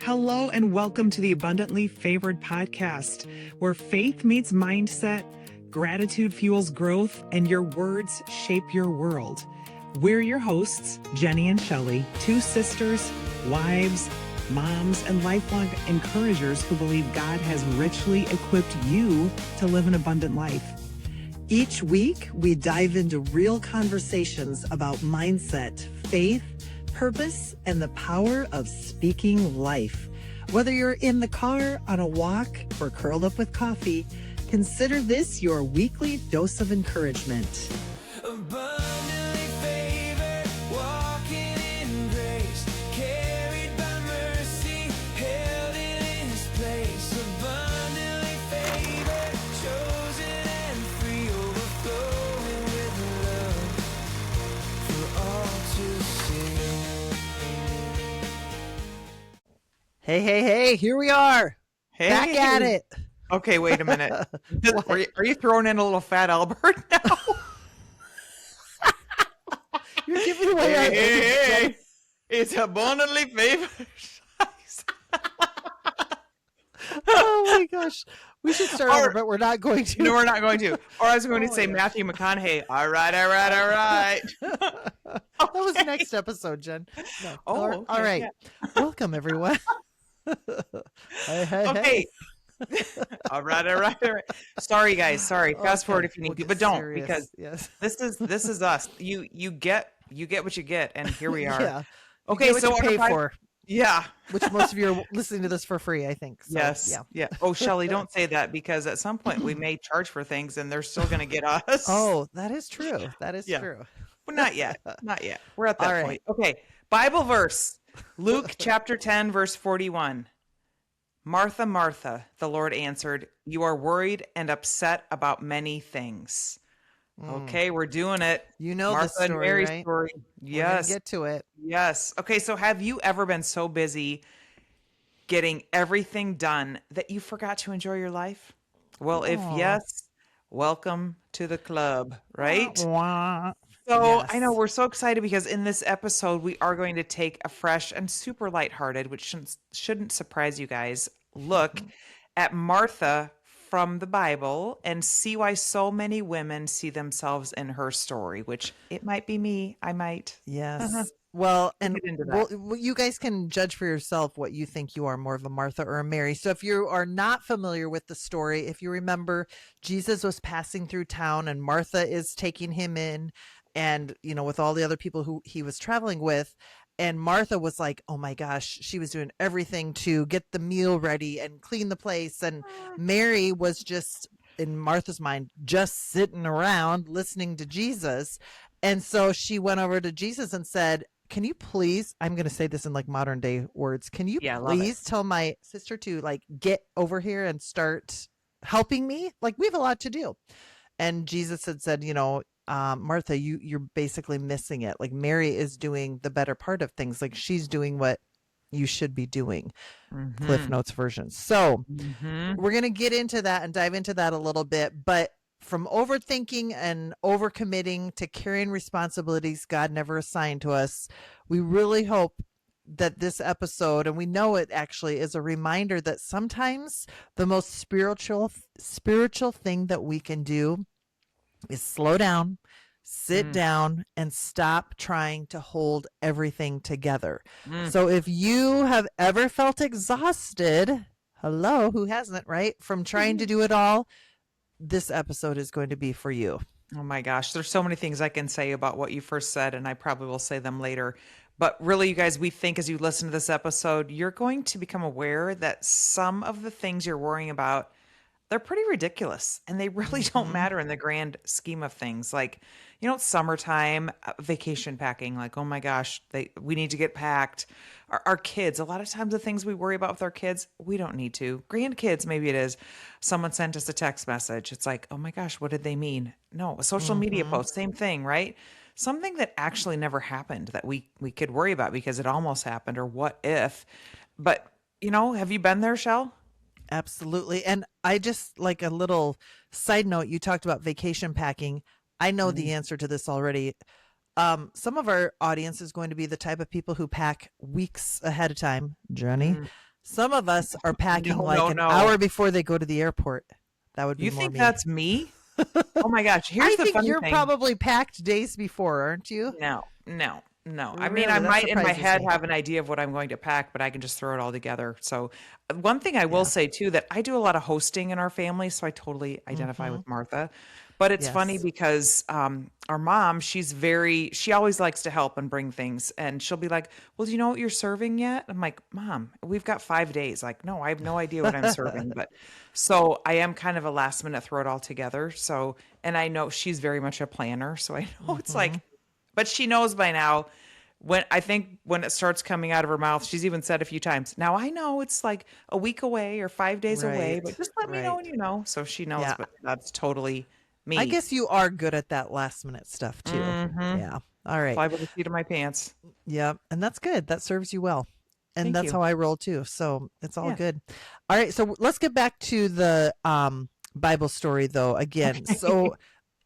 Hello and welcome to the Abundantly Favored podcast, where faith meets mindset, gratitude fuels growth, and your words shape your world. We're your hosts, Jenny and Shelley, two sisters, wives, moms, and lifelong encouragers who believe God has richly equipped you to live an abundant life. Each week, we dive into real conversations about mindset, faith, purpose, and the power of speaking life. Whether you're in the car, on a walk, or curled up with coffee, consider this your weekly dose of encouragement. Abundantly favored, walking in grace, carried by mercy, held in His place. Abundantly favored, chosen and free, overflowing with love for all to see. Hey, here we are. Hey. Back at it. Okay, wait a minute. Are you throwing in a little fat Albert now? You're giving away Hey. It's abundantly favored. Oh my gosh. We should start over, but we're not going to. No, we're not going to. Or I was going to Oh say my Matthew McConaughey. All right. That was next episode, Jen. No. Oh, all okay, right. yeah. Welcome, everyone. Hey. Okay. All right. Sorry, guys. Sorry. Fast forward if you need to, but don't, serious. because Yes. this is us. You get what you get, and here we are. Yeah. Okay, You get so what you pay for, Yeah. which most of you are listening to this for free, I think. So, Yes. Yeah. Oh, Shelley, don't say that, because at some point we may charge for things and they're still going to get us. Oh, that is true. That is Yeah. true. Well, not yet. We're at that All right. point. Okay. Bible verse, Luke chapter 10, verse 41. Martha, Martha, the Lord answered, you are worried and upset about many things. Okay, we're doing it. You know Martha the story, and Mary's right? story. We're gonna Yes. get to it. Yes. Okay, so have you ever been so busy getting everything done that you forgot to enjoy your life? Well, if Aw. yes, welcome to the club, right? Wah. So Yes. I know we're so excited because in this episode, we are going to take a fresh and super lighthearted, which shouldn't surprise you guys, look at Martha from the Bible and see why so many women see themselves in her story, which it might be me. I might. Yes. Well, and get into that. you guys can judge for yourself what you think you are, more of a Martha or a Mary. So if you are not familiar with the story, if you remember, Jesus was passing through town and Martha is taking him in, and, with all the other people who he was traveling with. And Martha was like, oh my gosh, she was doing everything to get the meal ready and clean the place. And Mary was just, in Martha's mind, just sitting around listening to Jesus. And so she went over to Jesus and said, can you please, I'm going to say this in like modern day words, can you Yeah, I love it. please tell my sister to get over here and start helping me? Like, we have a lot to do. And Jesus had said, Martha, you're basically missing it. Like, Mary is doing the better part of things. Like, she's doing what you should be doing. Cliff Notes version. So we're going to get into that and dive into that a little bit. But from overthinking and overcommitting to carrying responsibilities God never assigned to us, we really hope that this episode, and we know it actually, is a reminder that sometimes the most spiritual thing that we can do is slow down, sit down, and stop trying to hold everything together. So if you have ever felt exhausted, hello, who hasn't, right? From trying to do it all, this episode is going to be for you. Oh my gosh, there's so many things I can say about what you first said, and I probably will say them later. But really, you guys, we think as you listen to this episode, you're going to become aware that some of the things you're worrying about, they're pretty ridiculous, and they really don't matter in the grand scheme of things. Like, summertime, vacation packing, like, oh my gosh, we need to get packed. Our kids, a lot of times the things we worry about with our kids, we don't need to. Grandkids, maybe it is. Someone sent us a text message. It's like, oh my gosh, what did they mean? No, a social media post, same thing, right? Something that actually never happened that we could worry about because it almost happened, or what if. But, have you been there, Shell? Absolutely. And I just, like, a little side note, you talked about vacation packing. I know the answer to this already. Some of our audience is going to be the type of people who pack weeks ahead of time, Jenny. Mm. Some of us are packing No, like no, an no. hour before they go to the airport. That would be You more think me. that's me? Oh my gosh. Here's I the think funny you're thing. probably packed days before, aren't you? No, no, no. I mean, I Really, that might in my surprises head me. have an idea of what I'm going to pack, but I can just throw it all together. So, one thing I will Yeah. say too that I do a lot of hosting in our family, so I totally identify Mm-hmm. with Martha. But it's funny Yes. because our mom, she always likes to help and bring things, and she'll be like, "Well, do you know what you're serving yet?" I'm like, "Mom, we've got 5 days." Like, no, I have no idea what I'm serving, but so I am kind of a last minute throw it all together. So, and I know she's very much a planner, so I know it's Mm-hmm. like but she knows by now when I think when it starts coming out of her mouth, she's even said a few times, now I know it's like a week away or 5 days away, but Right. just let me know Right. when you know. So she knows, Yeah. but that's totally I me. guess you are good at that last minute stuff too. Mm-hmm. Yeah. All right. Fly by the seat of my pants. Yeah. And that's good. That serves you well. And Thank that's you. how I roll too. So it's all Yeah. good. All right. So let's get back to the Bible story though again. So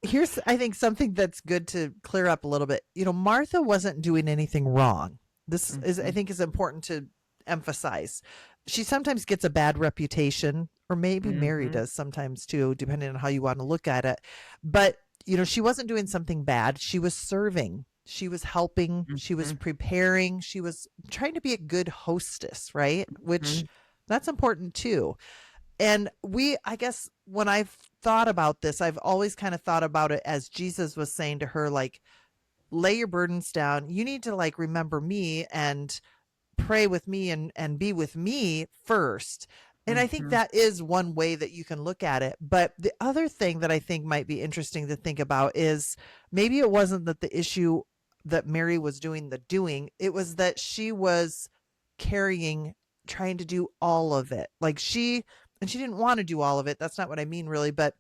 here's I think something that's good to clear up a little bit. You know, Martha wasn't doing anything wrong. This is I Mhm. think is important to emphasize. She sometimes gets a bad reputation, or maybe Mary Mhm. does sometimes too, depending on how you want to look at it. But you know, she wasn't doing something bad. She was serving. She was helping. She was Mhm. preparing. She was trying to be a good hostess, right? Which Mhm. that's important too. And I guess when I've thought about this, I've always kind of thought about it as Jesus was saying to her, like, lay your burdens down. You need to like remember me and pray with me and be with me first. And I think Mhm. that is one way that you can look at it. But the other thing that I think might be interesting to think about is maybe it wasn't that the issue that Mary was doing the doing, it was that she was carrying, trying to do all of it. And she didn't want to do all of it. That's not what I mean, really. But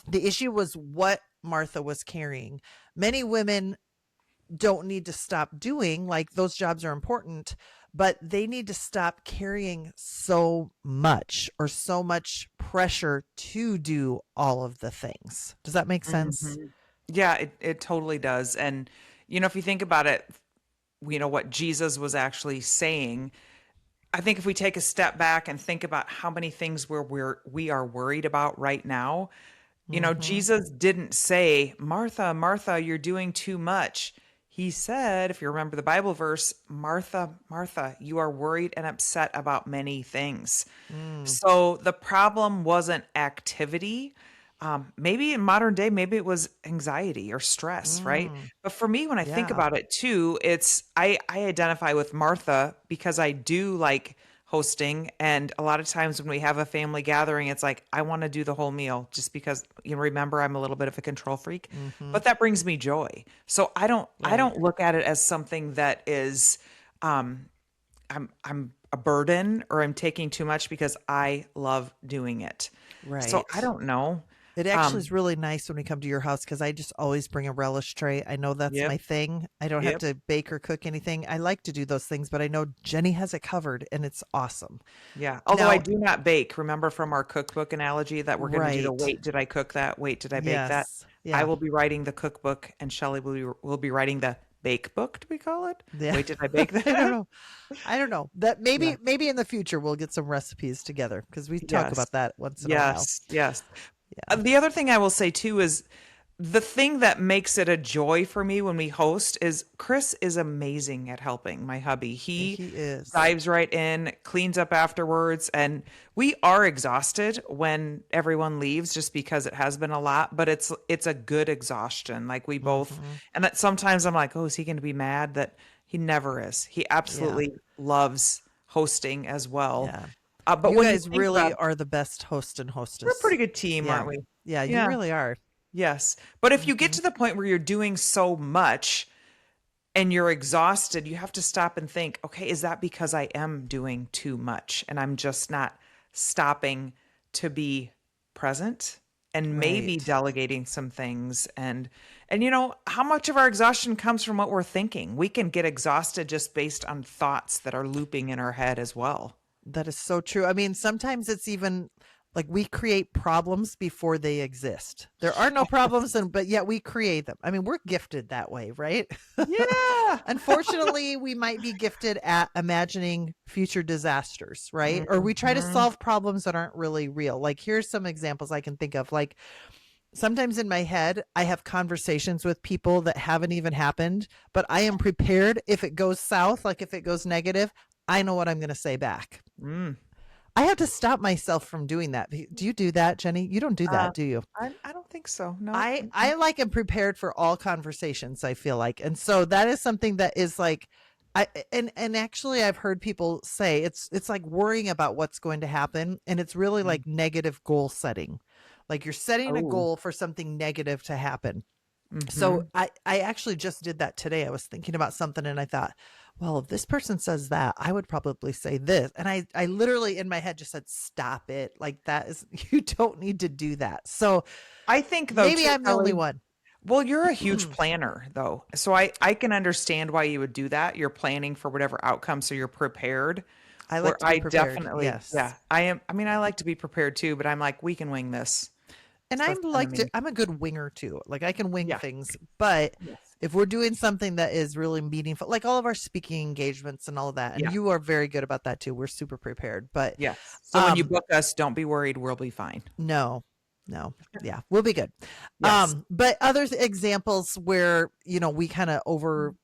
the issue was what Martha was carrying. Many women don't need to stop doing, like those jobs are important, but they need to stop carrying so much or so much pressure to do all of the things. Does that make sense? Mhm. Yeah, it totally does. And if you think about it, what Jesus was actually saying, I think if we take a step back and think about how many things we are worried about right now, Mm-hmm. Jesus didn't say, Martha, Martha, you're doing too much. He said, if you remember the Bible verse, Martha, Martha, you are worried and upset about many things. Mm, So the problem wasn't activity. Maybe in modern day, maybe it was anxiety or stress, right? mm, But for me, when I think yeah. about it too, I identify with Martha because I do like hosting. And a lot of times when we have a family gathering, it's like, I want to do the whole meal just because remember, I'm a little bit of a control freak, Mm-hmm. but that brings me joy. So I Right. don't look at it as something that is, um, I'm a burden or I'm taking too much because I love doing it. So I Right. don't know. It actually is Um, really nice when we come to your house because I just always bring a relish tray. I know that's yep, my thing. I don't have yep, to bake or cook anything. I like to do those things, but I know Jenny has it covered and it's awesome. yeah. Although I Now, do not bake. Remember from our cookbook analogy that we're going to do the right. wait, did I cook that? Wait, did I bake that? Yes. I Yeah. will be writing the cookbook and Shelley will be writing the bake book, do we call it? Yeah. Wait, did I bake I don't that? know. I don't know. That Yeah. maybe in the future we'll get some recipes together because we talk Yes. about that once in a while. Yes. Yes. Yeah. The other thing I will say too is the thing that makes it a joy for me when we host is Chris is amazing at helping my hubby. He He is. dives right in, cleans up afterwards, and we are exhausted when everyone leaves just because it has been a lot, but it's a good exhaustion. Like we both Hmm. and that sometimes I'm like, "Oh, is he going to be mad?" That he never is. He Yeah. absolutely loves hosting as well. Yeah. But You when you guys think really about are the best host and we're a pretty hostess. good team, Yeah. aren't we? Yeah, you Yeah. really are. Yes. But if you get Hmm. to the point where you're doing so much and you're exhausted, you have to stop and think, okay, is that because I am doing too much and I'm just not stopping to be present and maybe Right. delegating some things and how much of our exhaustion comes from what we're thinking? We can get exhausted just based on thoughts that are looping in our head as well. That is so true. I mean, sometimes it's even Like we create problems before they exist. There are no problems, but yet we create them. I mean, we're gifted that way, right? Yeah. Unfortunately, we might be gifted at imagining future disasters, right? Or we try to Mhm. solve problems that aren't really real. Like here's some examples I can think of. Like sometimes in my head, I have conversations with people that haven't even happened, but I am prepared if it goes south, like if it goes negative, I know what I'm going to say back. Mm. I have to stop myself from doing that. Do you do that, Jenny? You don't do Uh, that, do you? I don't think so. No. I like am prepared for all conversations, I feel like. And so that is something that is like and actually I've heard people say it's like worrying about what's going to happen, and it's really Mm. like negative goal setting. Like you're setting a Oh. goal for something negative to happen. So Mhm. I actually just did that today. I was thinking about something and I thought, well, if this person says that, I would probably say this. And I literally in my head just said, stop it. Like that is, you don't need to do that. So I think though maybe too, I'm the only Kelly. one. Well, you're a huge planner though. So I can understand why you would do that. You're planning for whatever outcome, so you're prepared. I Where like to be I prepared. definitely, Yes. yeah, I am. I mean, I like to be prepared too, but I'm like, we can wing this. And So I'm that's kind of like to, me. I'm a good winger too. Like I can wing Yeah. things, but Yes. if we're doing something that is really meaningful, like all of our speaking engagements and all of that, and Yeah. you are very good about that too. We're super prepared, but Yes. So when you um book us, don't be worried. We'll be fine. no, no. Yeah, we'll be good. Yes. But other examples where, we kind of overthink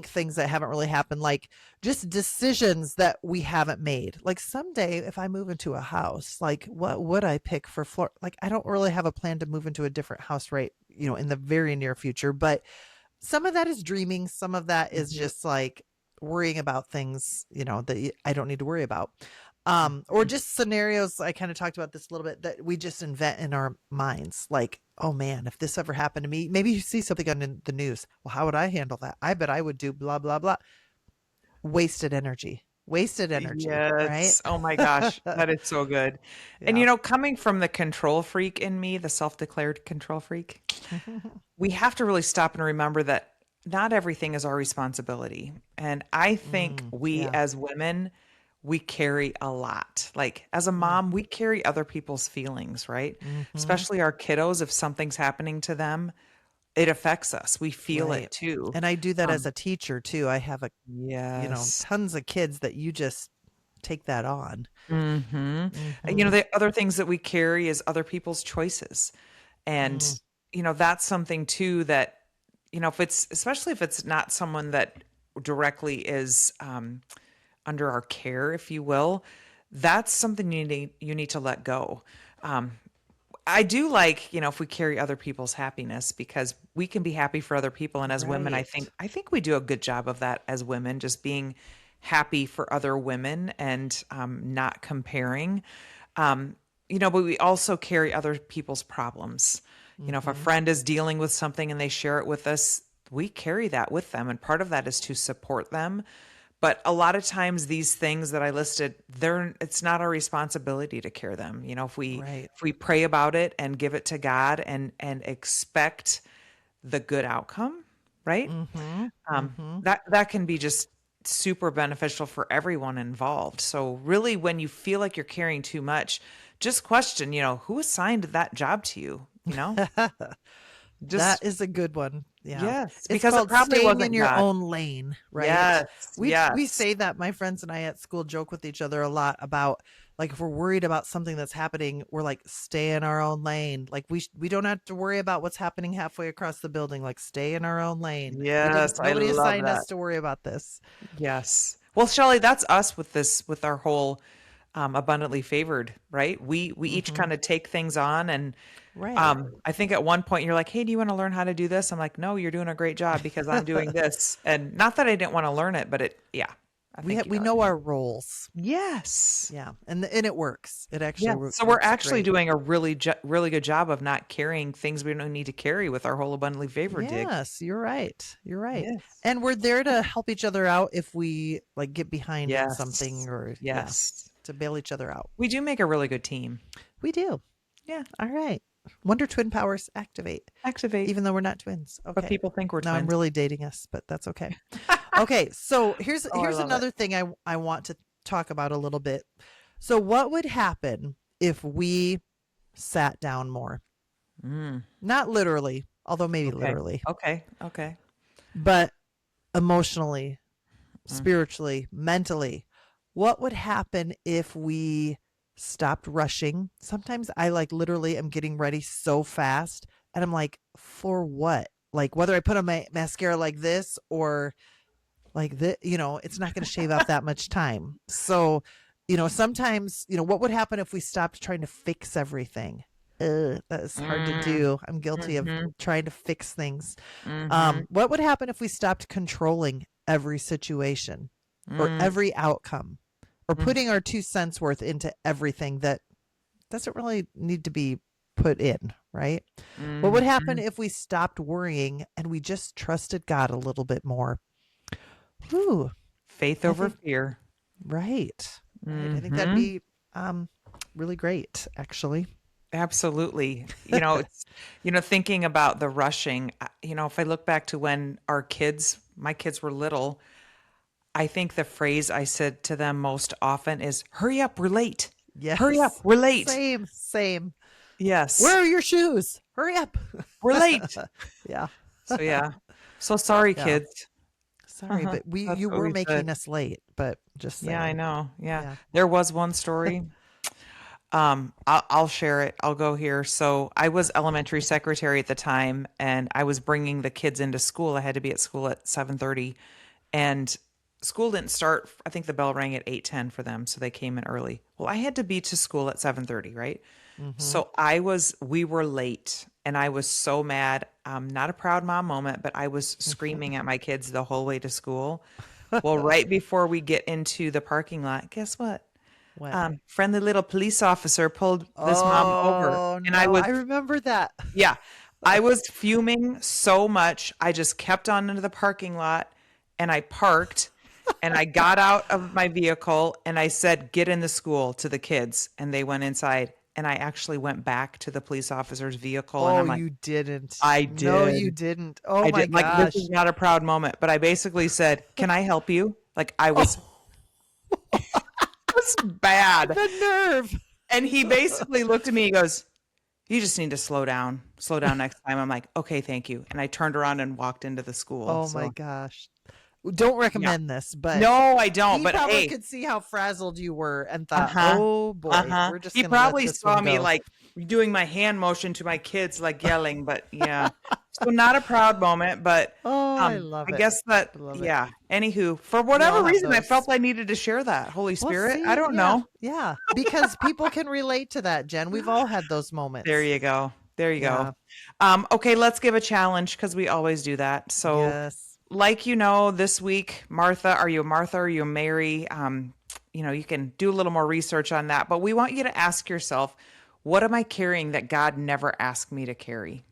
things that haven't really happened, like just decisions that we haven't made. Like someday if I move into a house, like what would I pick for floor? Like I don't really have a plan to move into a different house right, in the very near future, but some of that is dreaming, some of that is Mhm. just like worrying about things, that I don't need to worry about. Or Mhm. just scenarios. I kind of talked about this a little bit that we just invent in our minds. Like, oh man, if this ever happened to me, maybe you see something on the news. Well, how would I handle that? I bet I would do blah, blah, blah. Wasted energy, right? Yes. Oh my gosh, that is so good. And Yeah. coming from the control freak in me, the self-declared control freak, we have to really stop and remember that not everything is our responsibility. And I think we Yeah. as women, we carry a lot. Like as a Mm, mom, we carry other people's feelings, right? mhm. Especially our kiddos, if something's happening to them, it affects us. We feel Right. it too. And I do that as Um, a teacher too. I have yes. tons of kids that you just take that on. Mhm. Mhm. The other things that we carry is other people's choices. And, Mm, that's something too that, if it's, especially if it's not someone that directly is under our care, if you will, that's something you need to let go. Um, I do like, if we carry other people's happiness because we can be happy for other people. And as women, I think right. I think we do a good job of that as women, just being happy for other women and not comparing. Um, but we also carry other people's problems. If a Mhm. friend is dealing with something and they share it with us, we carry that with them. And part of that is to support them. But a lot of times these things that I listed, it's not our responsibility to care them. Right. If we pray about it and give it to God and expect the good outcome, right? Mhm. Um, Mhm. that can be just super beneficial for everyone involved. So really when you feel like you're carrying too much, just question, who assigned that job to you? That Just is a good one. Yeah. yes, It's because it called probably staying in wasn't your God. own lane, right? Yes, We yes. say that. My friends and I at school joke with each other a lot about, like, if we're worried about something that's happening, we're like, stay in our own lane. Like we don't have to worry about what's happening halfway across the building. Like stay in our own lane. We didn't Yes, I Nobody love assigned that. us to worry about this. Yes. Well, Shelley, that's us with our whole abundantly favored, right? We each Mhm. kind of take things on, and Right. I think at one point you're like, "Hey, do you want to learn how to do this?" I'm like, "No, you're doing a great job because I'm doing this." And not that I didn't want to learn it, but yeah, I think you We know what know I mean. our roles. Yes. Yeah. And it works. It actually Yes. So we're works actually great. doing a really good job of not carrying things we don't need to carry with our whole abundantly favored dig. Yes, you're right. You're right. Yes. And we're there to help each other out if we like get behind in something Yes. or yeah, Yes. to bail each other out. We do make a really good team. We do. Yeah. All right. Wonder Twin powers activate, Activate. even though we're not twins. But Okay. people think we're Now I'm twins. really dating us, but that's okay. Okay. So Oh, I here's love it. another thing I want to talk about a little bit. So what would happen if we sat down more? Not literally, although maybe Okay. literally, Okay. Okay. but emotionally, spiritually, mentally. What would happen if we stopped rushing? Sometimes I like literally am getting ready so fast and I'm like, for what? Like whether I put on my mascara like this or like this, it's not going to shave off that much time. So, sometimes, what would happen if we stopped trying to fix everything? That is hard to do. I'm guilty of trying to fix things. What would happen if we stopped controlling every situation or every outcome or putting our 2 cents worth into everything that doesn't really need to be put in, right? What would happen if we stopped worrying and we just trusted God a little bit more? Ooh, Faith I over think- fear. right. Right. I think that'd be really great, actually. Absolutely. It's, thinking about the rushing, if I look back to when my kids were little, I think the phrase I said to them most often is, hurry up, we're late. Yes. Hurry up, we're late. Same. Yes. Where are your shoes? Hurry up. We're late. Yeah. So yeah. So sorry, Yeah. kids. Sorry, but That's you what were we making said. us late, but just saying. Yeah, I know. Yeah. Yeah. There was one story. I'll share it. I'll go here. So I was elementary secretary at the time, and I was bringing the kids into school. I had to be at school at 7:30, and school didn't start. I think the bell rang at 8:10 for them, so they came in early. Well, I had to be to school at 7:30, right? So we were late, and I was so mad. Not a proud mom moment, but I was screaming at my kids the whole way to school. Well, right before we get into the parking lot, guess what? What? Friendly little police officer pulled this mom over, and no, I remember that. yeah, I was fuming so much. I just kept on into the parking lot, and I parked, and I got out of my vehicle, and I said, "Get in the school," to the kids, and they went inside. And I actually went back to the police officer's vehicle, and Oh, I'm like, you didn't. I No, did. you didn't. Oh I my did. Like, this gosh. is not a proud moment, but I basically said, "Can I help you?" Like, I was, was bad. The nerve. And he basically looked at me, he goes, "You just need to slow down. Slow down next time." I'm like, "Okay, thank you." And I turned around and walked into the school. Oh So- my gosh. Don't recommend this, but No, I don't. he But probably hey, could see how frazzled you were and thought, Uh-huh. "Oh boy, we're just he gonna let probably this saw one me go." like doing my hand motion to my kids, like yelling. But yeah, so not a proud moment. But Oh, I love I it. guess that love it. yeah. Anywho, for all whatever have reason, I those. felt I needed to share that. Holy Well, Spirit, see, I don't yeah, know. Yeah, because people can relate to that, Jen. We've all had those moments. There you go. There you Yeah. go. Okay, let's give a challenge because we always do that. So. Yes. Like this week, Martha, are you a Martha? Are you a Mary? You can do a little more research on that, but we want you to ask yourself, what am I carrying that God never asked me to carry?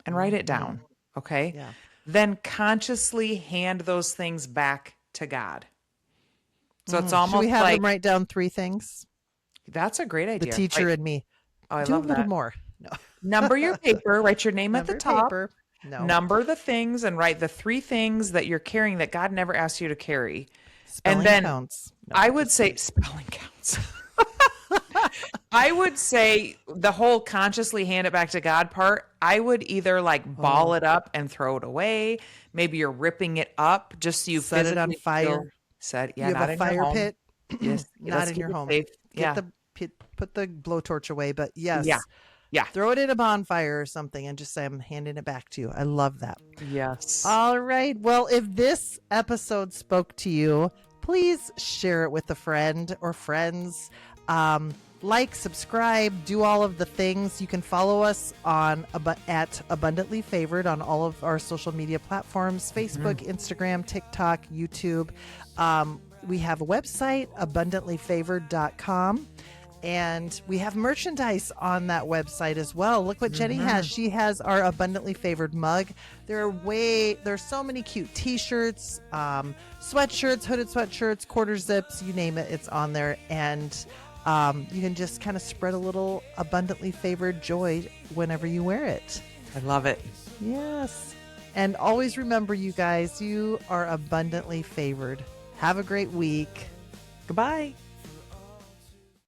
And write it down, okay? Yeah. Then consciously hand those things back to God. So it's Should almost we have like, them write down 3 things? that's a great The idea. teacher Right? and me. Oh, I Do a love little that. more. No. Number your paper, write your name at the Number top. paper. No. Number the things and write the 3 things that you're carrying that God never asked you to carry. Spelling and then counts. No, I would say spelling counts. I would say the whole consciously hand it back to God part, I would either like ball it up and throw it away. Maybe you're ripping it up just so you Set it on physically fire. feel set. Yeah, you not have a in your fire home. pit. Yes, Not let's in keep your it home. safe. Get Yeah. the pit, put the blowtorch away, but yes. Yeah. Yeah. Throw it in a bonfire or something and just say, "I'm handing it back to you." I love that. Yes. All right. Well, if this episode spoke to you, please share it with a friend or friends. Like, subscribe, do all of the things. You can follow us on at Abundantly Favored on all of our social media platforms: Facebook, Instagram, TikTok, YouTube. We have a website, abundantlyfavored.com. And we have merchandise on that website as well. Look what Jenny has. She has our Abundantly Favored mug. There's so many cute t-shirts, sweatshirts, hooded sweatshirts, quarter zips, you name it, it's on there. And you can just kind of spread a little Abundantly Favored joy whenever you wear it. I love it. Yes. And always remember, you guys, you are abundantly favored. Have a great week. Goodbye.